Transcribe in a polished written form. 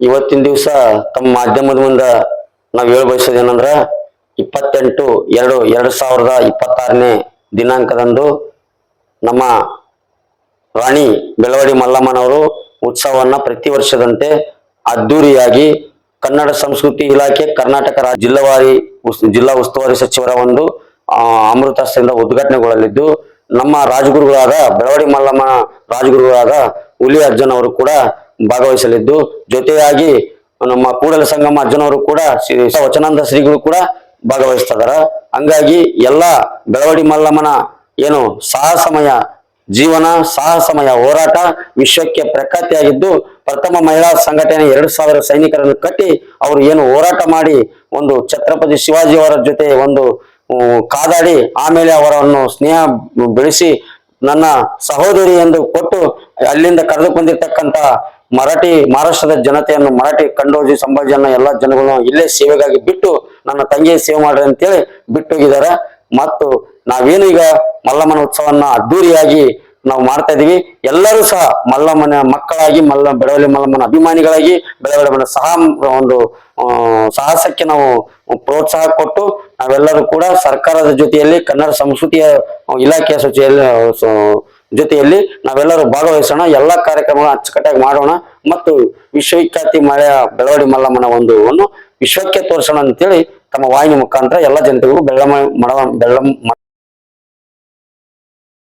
ಇವತ್ತಿನ ದಿವಸ ತಮ್ಮ ಮಾಧ್ಯಮದ ಮುಂದೆ ನಾವು ಹೇಳ ಬಯಸೋದೇನಂದ್ರ 28/2/2026 ದಿನಾಂಕದಂದು ನಮ್ಮ ರಾಣಿ ಬೆಳವಡಿ ಮಲ್ಲಮ್ಮನವರು ಉತ್ಸವವನ್ನ ಪ್ರತಿ ವರ್ಷದಂತೆ ಅದ್ದೂರಿಯಾಗಿ ಕನ್ನಡ ಸಂಸ್ಕೃತಿ ಇಲಾಖೆ ಕರ್ನಾಟಕ ಜಿಲ್ಲಾ ಉಸ್ತುವಾರಿ ಸಚಿವರ ಒಂದು ಅಮೃತಹಸ್ತದಿಂದ ಉದ್ಘಾಟನೆಗೊಳ್ಳಲಿದ್ದು ನಮ್ಮ ರಾಜಗುರುಗಳಾದ ಬೆಳವಡಿ ಮಲ್ಲಮ್ಮ ರಾಜಗುರುಗಳಾದ ಹುಲಿ ಅರ್ಜುನ್ ಅವರು ಕೂಡ ಭಾಗವಹಿಸಲಿದ್ದು ಜೊತೆಯಾಗಿ ನಮ್ಮ ಕೂಡಲ ಸಂಗಮ ಅಜ್ಜನವರು ಕೂಡ ವಚನಾನಂದ ಶ್ರೀಗಳು ಕೂಡ ಭಾಗವಹಿಸ್ತಾ ಹಂಗಾಗಿ ಎಲ್ಲ ಬೆಳವಡಿ ಮಲ್ಲಮ್ಮನ ಏನು ಸಾಹಸಮಯ ಜೀವನ ಸಾಹಸಮಯ ಹೋರಾಟ ವಿಶ್ವಕ್ಕೆ ಪ್ರಖ್ಯಾತಿಯಾಗಿದ್ದು ಪ್ರಥಮ ಮಹಿಳಾ ಸಂಘಟನೆ 2000 ಸೈನಿಕರನ್ನು ಕಟ್ಟಿ ಅವರು ಏನು ಹೋರಾಟ ಮಾಡಿ ಒಂದು ಛತ್ರಪತಿ ಶಿವಾಜಿ ಅವರ ಜೊತೆ ಒಂದು ಕಾದಾಡಿ ಆಮೇಲೆ ಅವರನ್ನು ಸ್ನೇಹ ಬೆಳೆಸಿ ನನ್ನ ಸಹೋದರಿ ಎಂದು ಕೊಟ್ಟು ಅಲ್ಲಿಂದ ಕರೆದುಕೊಂಡಿರ್ತಕ್ಕಂಥ ಮಹಾರಾಷ್ಟ್ರದ ಜನತೆಯನ್ನು ಮರಾಠಿ ಕಂಡೋಜಿ ಸಂಭಾಜಿಯನ್ನ ಎಲ್ಲ ಜನಗಳನ್ನು ಇಲ್ಲೇ ಸೇವೆಗಾಗಿ ಬಿಟ್ಟು ನನ್ನ ತಂಗಿಯ ಸೇವೆ ಮಾಡ್ರಿ ಅಂತೇಳಿ ಬಿಟ್ಟು ಹೋಗಿದ್ದಾರೆ. ಮತ್ತು ನಾವೇನು ಈಗ ಮಲ್ಲಮ್ಮನ ಉತ್ಸವನ್ನ ಅದ್ದೂರಿಯಾಗಿ ನಾವು ಮಾಡ್ತಾ ಇದೀವಿ. ಎಲ್ಲರೂ ಸಹ ಮಲ್ಲಮ್ಮನ ಮಕ್ಕಳಾಗಿ ಬೆಳವಡಿ ಮಲ್ಲಮ್ಮನ ಅಭಿಮಾನಿಗಳಾಗಿ ಬೆಳವಡಿ ಒಂದು ಸಾಹಸಕ್ಕೆ ನಾವು ಪ್ರೋತ್ಸಾಹ ಕೊಟ್ಟು ನಾವೆಲ್ಲರೂ ಕೂಡ ಸರ್ಕಾರದ ಜೊತೆಯಲ್ಲಿ ಕನ್ನಡ ಸಂಸ್ಕೃತಿಯ ಇಲಾಖೆಯ ಜೊತೆಯಲ್ಲಿ ನಾವೆಲ್ಲರೂ ಭಾಗವಹಿಸೋಣ. ಎಲ್ಲಾ ಕಾರ್ಯಕ್ರಮಗಳನ್ನ ಅಚ್ಚುಕಟ್ಟಾಗಿ ಮಾಡೋಣ ಮತ್ತು ವಿಶ್ವವಿಖ್ಯಾತಿ ಮಳೆಯ ಬೆಳವಡಿ ಮಲ್ಲಮ್ಮನ ಒಂದು ವಿಶ್ವಕ್ಕೆ ತೋರಿಸೋಣ ಅಂತೇಳಿ ತಮ್ಮ ವಾಹಿನಿ ಮುಖಾಂತರ ಎಲ್ಲ ಜನತೆಗೂ ಬೆಳ್ಳಮ್ಮ